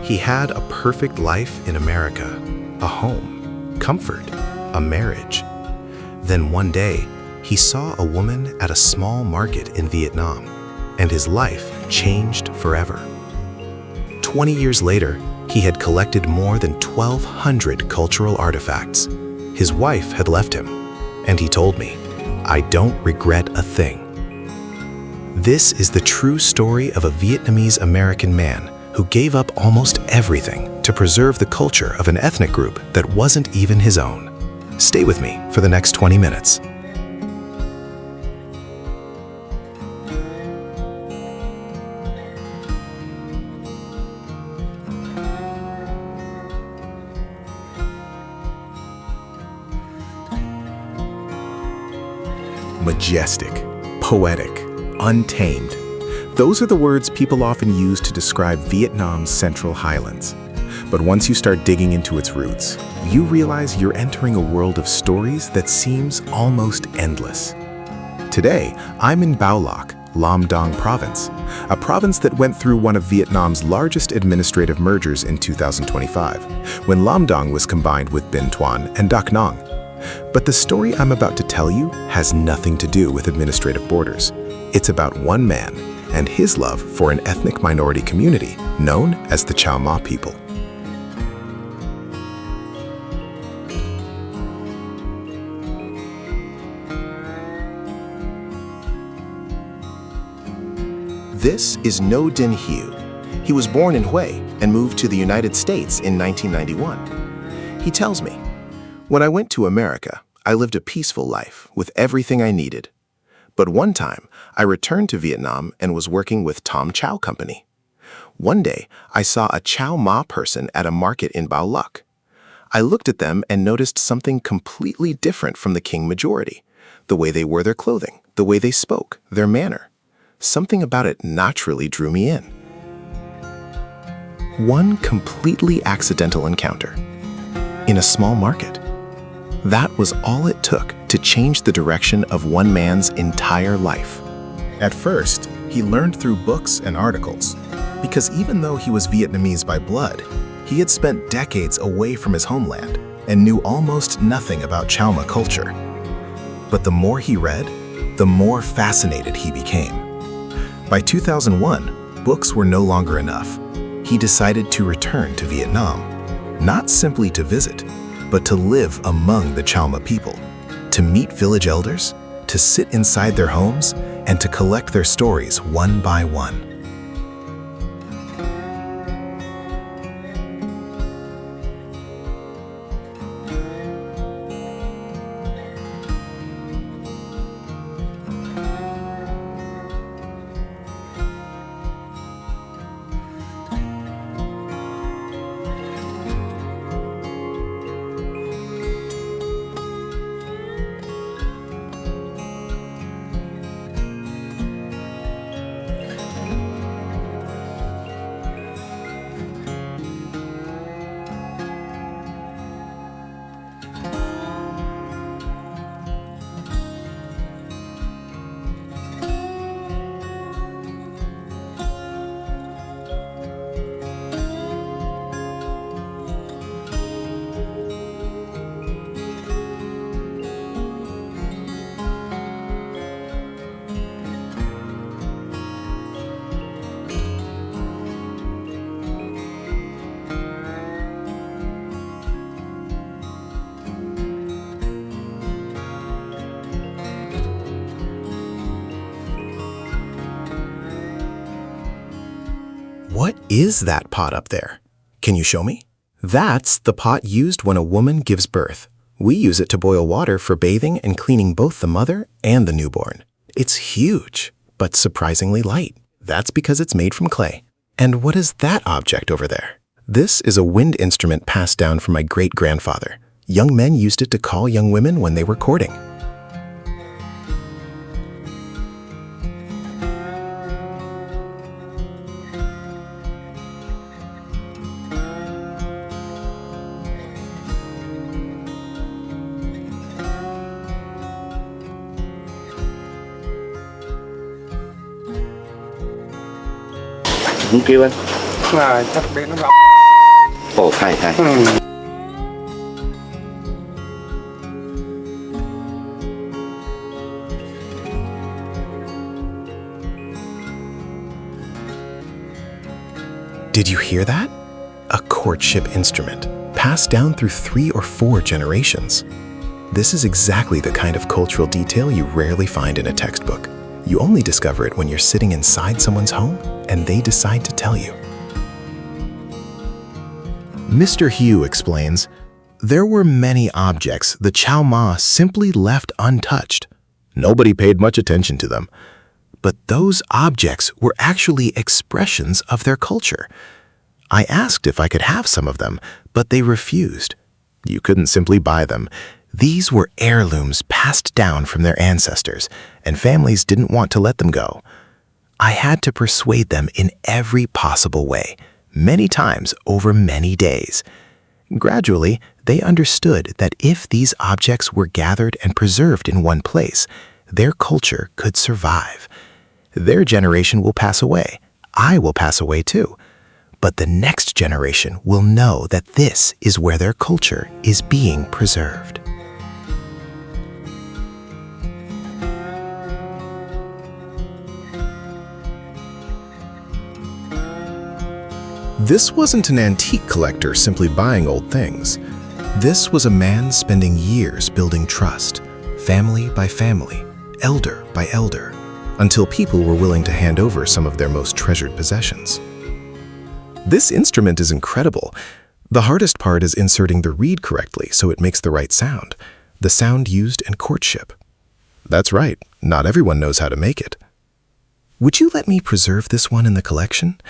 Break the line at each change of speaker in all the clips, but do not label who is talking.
He had a perfect life in America, a home, comfort, a marriage. Then one day, he saw a woman at a small market in Vietnam, and his life changed forever. 20 years later, he had collected more than 1,200 cultural artifacts. His wife had left him, and he told me, "I don't regret a thing." This is the true story of a Vietnamese American man who gave up almost everything to preserve the culture of an ethnic group that wasn't even his own. Stay with me for the next 20 minutes. Majestic, poetic, untamed. Those are the words people often use to describe Vietnam's central highlands. But once you start digging into its roots, you realize you're entering a world of stories that seems almost endless. Today, I'm in Bao Loc, Lam Dong Province, a province that went through one of Vietnam's largest administrative mergers in 2025, when Lam Dong was combined with Binh Thuan and Dak Nong. But the story I'm about to tell you has nothing to do with administrative borders. It's about one man and his love for an ethnic minority community known as the Chau people. This is No Dinh Hieu. He was born in Hue and moved to the United States in 1991. He tells me, "When I went to America, I lived a peaceful life with everything I needed. But one time, I returned to Vietnam and was working with Tom Chow Company. One day, I saw a Chau Ma person at a market in Bao Loc. I looked at them and noticed something completely different from the King majority. The way they wore their clothing, the way they spoke, their manner. Something about it naturally drew me in." One completely accidental encounter in a small market. That was all it took to change the direction of one man's entire life. At first, he learned through books and articles, because even though he was Vietnamese by blood, he had spent decades away from his homeland and knew almost nothing about Chau Ma culture. But the more he read, the more fascinated he became. By 2001, books were no longer enough. He decided to return to Vietnam, not simply to visit, but to live among the Chau Ma people, to meet village elders, to sit inside their homes, and to collect their stories one by one. What is that pot up there? Can you show me? That's the pot used when a woman gives birth. We use it to boil water for bathing and cleaning both the mother and the newborn. It's huge, but surprisingly light. That's because it's made from clay. And what is that object over there? This is a wind instrument passed down from my great-grandfather. Young men used it to call young women when they were courting.
Không kêu anh.
Chắc biết nó
โอ้ใช่ใช่
Did you hear that? A courtship instrument, passed down through 3 or 4 generations. This is exactly the kind of cultural detail you rarely find in a textbook. You only discover it when you're sitting inside someone's home and they decide to tell you. Mr. Hieu explains, there were many objects the Chau Ma simply left untouched. Nobody paid much attention to them. But those objects were actually expressions of their culture. I asked if I could have some of them, but they refused. You couldn't simply buy them. These were heirlooms passed down from their ancestors, and families didn't want to let them go. I had to persuade them in every possible way, many times over many days. Gradually, they understood that if these objects were gathered and preserved in one place, their culture could survive. Their generation will pass away. I will pass away too. But the next generation will know that this is where their culture is being preserved. This wasn't an antique collector simply buying old things. This was a man spending years building trust, family by family, elder by elder, until people were willing to hand over some of their most treasured possessions. This instrument is incredible. The hardest part is inserting the reed correctly so it makes the right sound, the sound used in courtship. That's right, not everyone knows how to make it. Would you let me preserve this one in the collection?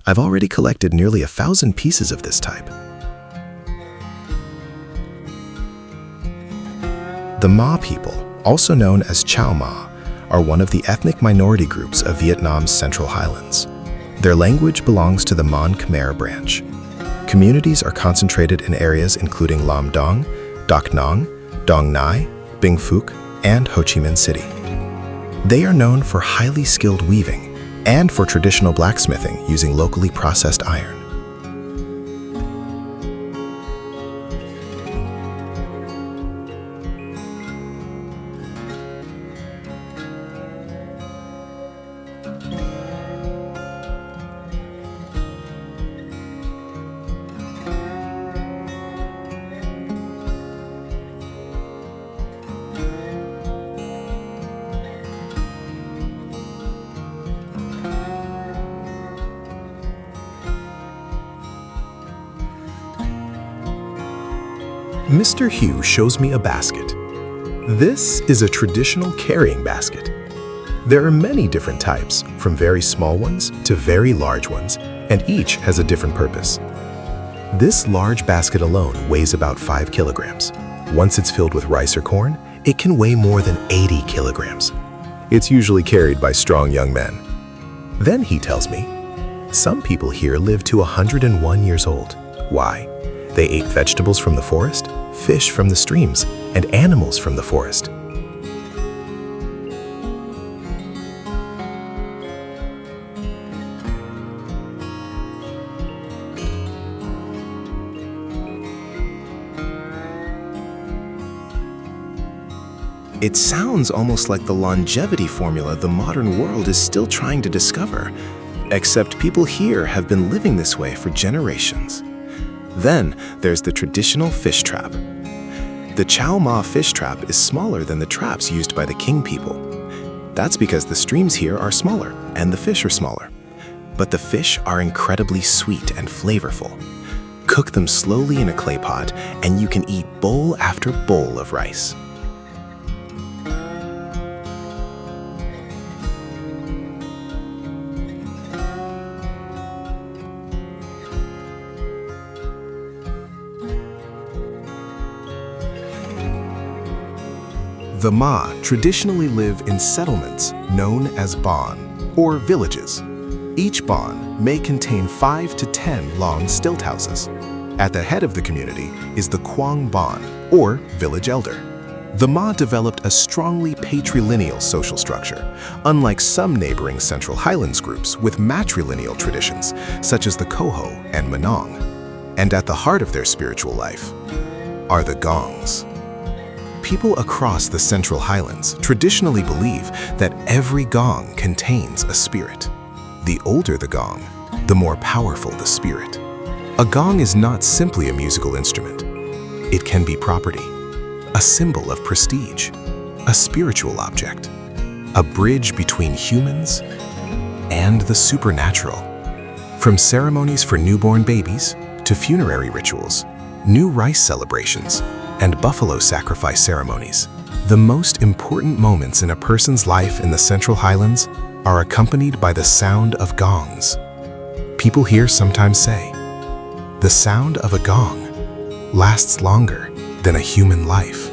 I've already collected nearly 1,000 pieces of this type. The Ma people, also known as Chau Ma, are one of the ethnic minority groups of Vietnam's Central Highlands. Their language belongs to the Mon Khmer branch. Communities are concentrated in areas including Lam Dong, Dak Nong, Dong Nai, Binh Phuc, and Ho Chi Minh City. They are known for highly skilled weaving and for traditional blacksmithing using locally processed iron. Mr. Hieu shows me a basket. This is a traditional carrying basket. There are many different types, from very small ones to very large ones, and each has a different purpose. This large basket alone weighs about 5 kilograms. Once it's filled with rice or corn, it can weigh more than 80 kilograms. It's usually carried by strong young men. Then he tells me, some people here live to 101 years old. Why? They ate vegetables from the forest, fish from the streams, and animals from the forest. It sounds almost like the longevity formula the modern world is still trying to discover, except people here have been living this way for generations. Then there's the traditional fish trap. The Chau Ma fish trap is smaller than the traps used by the King people. That's because the streams here are smaller and the fish are smaller. But the fish are incredibly sweet and flavorful. Cook them slowly in a clay pot and you can eat bowl after bowl of rice. The Ma traditionally live in settlements known as bon, or villages. Each bon may contain 5 to 10 long stilt houses. At the head of the community is the Quang Bon, or village elder. The Ma developed a strongly patrilineal social structure, unlike some neighboring Central Highlands groups with matrilineal traditions, such as the Coho and Manong. And at the heart of their spiritual life are the gongs. People across the Central Highlands traditionally believe that every gong contains a spirit. The older the gong, the more powerful the spirit. A gong is not simply a musical instrument. It can be property, a symbol of prestige, a spiritual object, a bridge between humans and the supernatural. From ceremonies for newborn babies to funerary rituals, new rice celebrations, and buffalo sacrifice ceremonies, the most important moments in a person's life in the Central Highlands are accompanied by the sound of gongs. People here sometimes say, the sound of a gong lasts longer than a human life.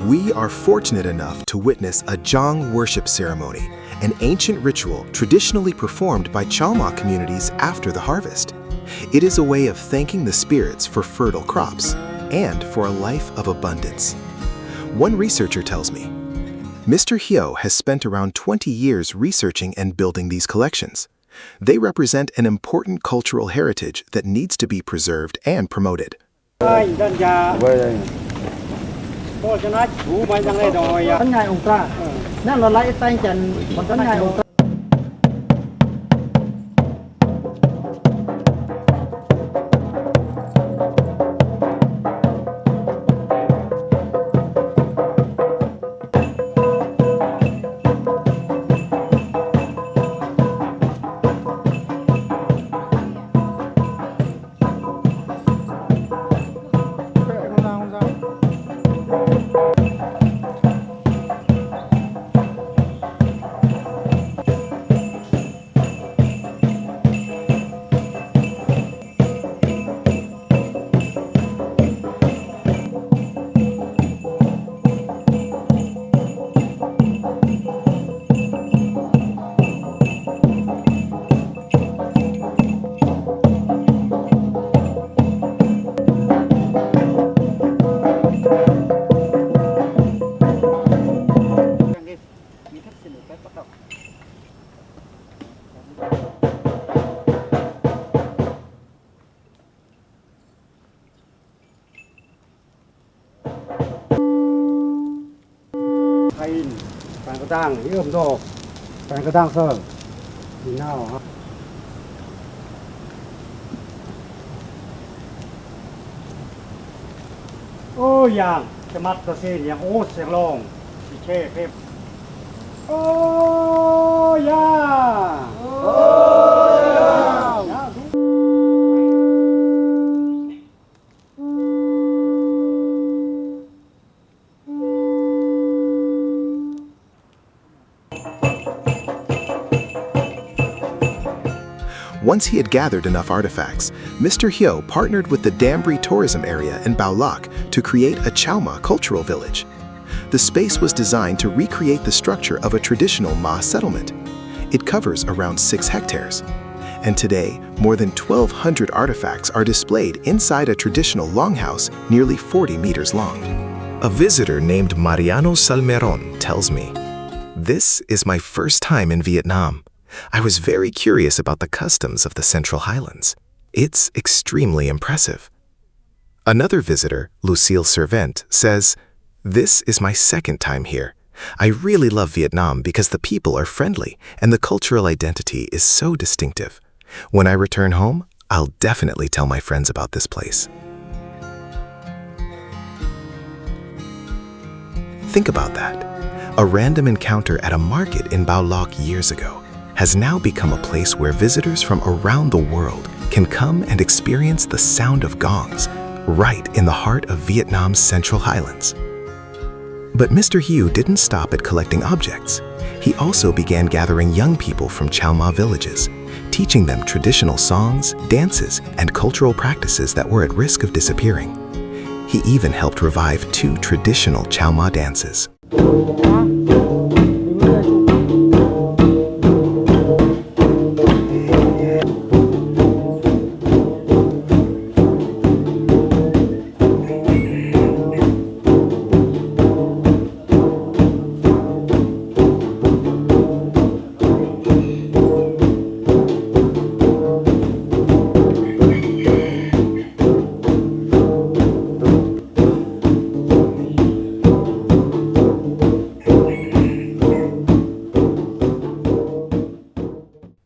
We are fortunate enough to witness a Jong worship ceremony, an ancient ritual traditionally performed by Chalma communities after the harvest. It is a way of thanking the spirits for fertile crops and for a life of abundance. One researcher tells me, Mr. Hieu has spent around 20 years researching and building these collections. They represent an important cultural heritage that needs to be preserved and promoted.
Oh yeah, the master said, yeah, oh, so long. Oh yeah. Oh yeah.
Once he had gathered enough artifacts, Mr. Hieu partnered with the Dambri tourism area in Bao Lac to create a Chalma cultural village. The space was designed to recreate the structure of a traditional Ma settlement. It covers around 6 hectares. And today, more than 1,200 artifacts are displayed inside a traditional longhouse nearly 40 meters long. A visitor named Mariano Salmeron tells me, "This is my first time in Vietnam. I was very curious about the customs of the Central Highlands. It's extremely impressive." Another visitor, Lucille Servent, says, "This is my second time here. I really love Vietnam because the people are friendly and the cultural identity is so distinctive. When I return home, I'll definitely tell my friends about this place." Think about that. A random encounter at a market in Bao Lac years ago has now become a place where visitors from around the world can come and experience the sound of gongs right in the heart of Vietnam's Central Highlands. But Mr. Hieu didn't stop at collecting objects. He also began gathering young people from Chalma villages, teaching them traditional songs, dances, and cultural practices that were at risk of disappearing. He even helped revive 2 traditional chau dances.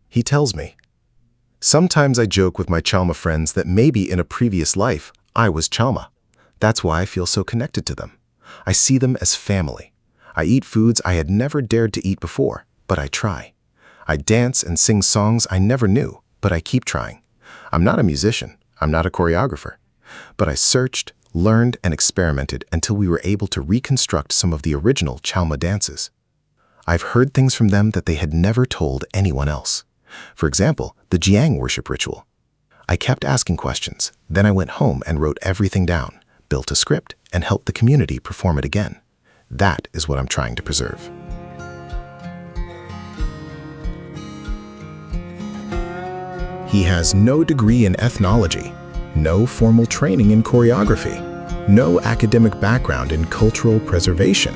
He tells me, "Sometimes I joke with my Chalma friends that maybe in a previous life, I was Chalma. That's why I feel so connected to them. I see them as family. I eat foods I had never dared to eat before, but I try. I dance and sing songs I never knew, but I keep trying. I'm not a musician. I'm not a choreographer. But I searched, learned, and experimented until we were able to reconstruct some of the original Chalma dances. I've heard things from them that they had never told anyone else. For example, the Jiang worship ritual. I kept asking questions. Then I went home and wrote everything down, built a script, and helped the community perform it again. That is what I'm trying to preserve." He has no degree in ethnology, no formal training in choreography, no academic background in cultural preservation.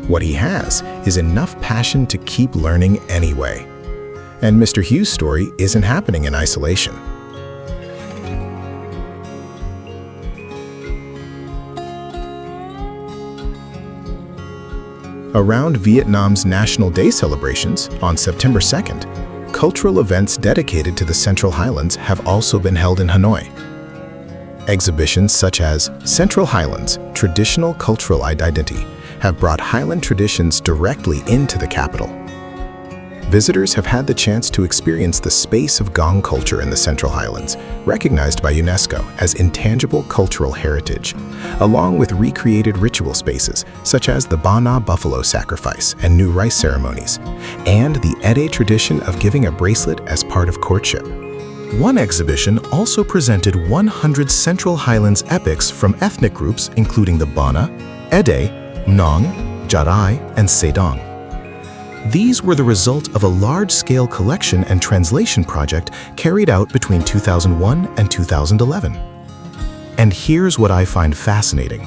What he has is enough passion to keep learning anyway. And Mr. Hieu's story isn't happening in isolation. Around Vietnam's National Day celebrations on September 2nd, cultural events dedicated to the Central Highlands have also been held in Hanoi. Exhibitions such as Central Highlands, Traditional Cultural Identity have brought Highland traditions directly into the capital. Visitors have had the chance to experience the space of Gong culture in the Central Highlands, recognized by UNESCO as intangible cultural heritage, along with recreated ritual spaces such as the Ba Na buffalo sacrifice and new rice ceremonies, and the Ede tradition of giving a bracelet as part of courtship. One exhibition also presented 100 Central Highlands epics from ethnic groups including the Bana, Ede, Nong, Jarai, and Sedong. These were the result of a large-scale collection and translation project carried out between 2001 and 2011. And here's what I find fascinating.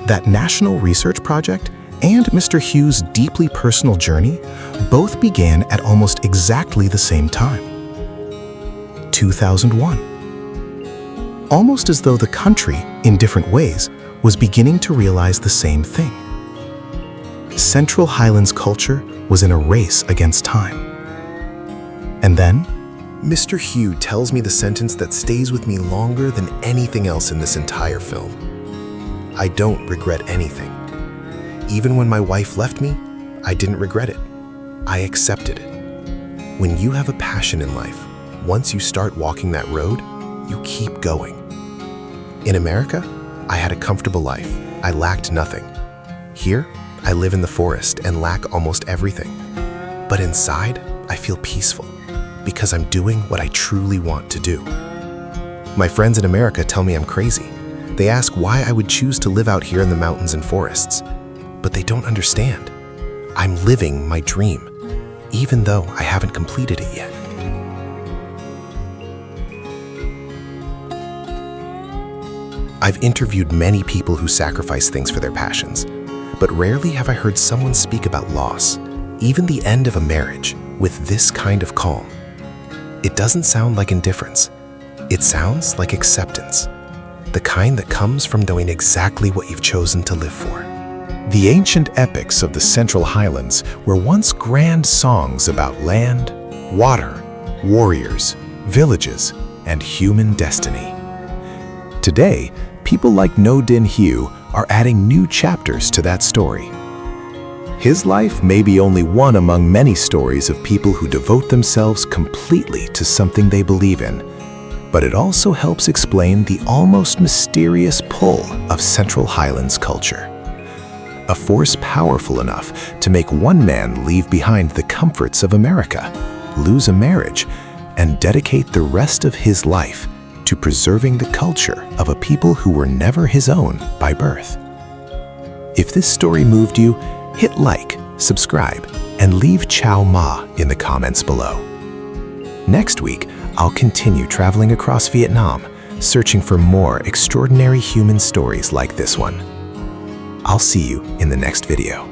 That national research project and Mr. Hieu's deeply personal journey both began at almost exactly the same time. 2001. Almost as though the country, in different ways, was beginning to realize the same thing. Central Highlands culture was in a race against time. And then,
Mr. Hieu tells me the sentence that stays with me longer than anything else in this entire film. I don't regret anything. Even when my wife left me, I didn't regret it. I accepted it. When you have a passion in life, once you start walking that road, you keep going. In America, I had a comfortable life. I lacked nothing. Here, I live in the forest and lack almost everything. But inside, I feel peaceful because I'm doing what I truly want to do. My friends in America tell me I'm crazy. They ask why I would choose to live out here in the mountains and forests. But they don't understand. I'm living my dream, even though I haven't completed it yet. I've interviewed many people who sacrifice things for their passions, but rarely have I heard someone speak about loss, even the end of a marriage, with this kind of calm. It doesn't sound like indifference. It sounds like acceptance, the kind that comes from knowing exactly what you've chosen to live for. The ancient epics of the Central Highlands were once grand songs about land, water, warriors, villages, and human destiny. Today, people like No Dinh Hieu are adding new chapters to that story. His life may be only one among many stories of people who devote themselves completely to something they believe in, but it also helps explain the almost mysterious pull of Central Highlands culture. A force powerful enough to make one man leave behind the comforts of America, lose a marriage,
and dedicate the rest of his life to preserving the culture of a people who were never his own by birth. If this story moved you, hit like, subscribe, and leave Chow Ma in the comments below. Next week, I'll continue traveling across Vietnam, searching for more extraordinary human stories like this one. I'll see you in the next video.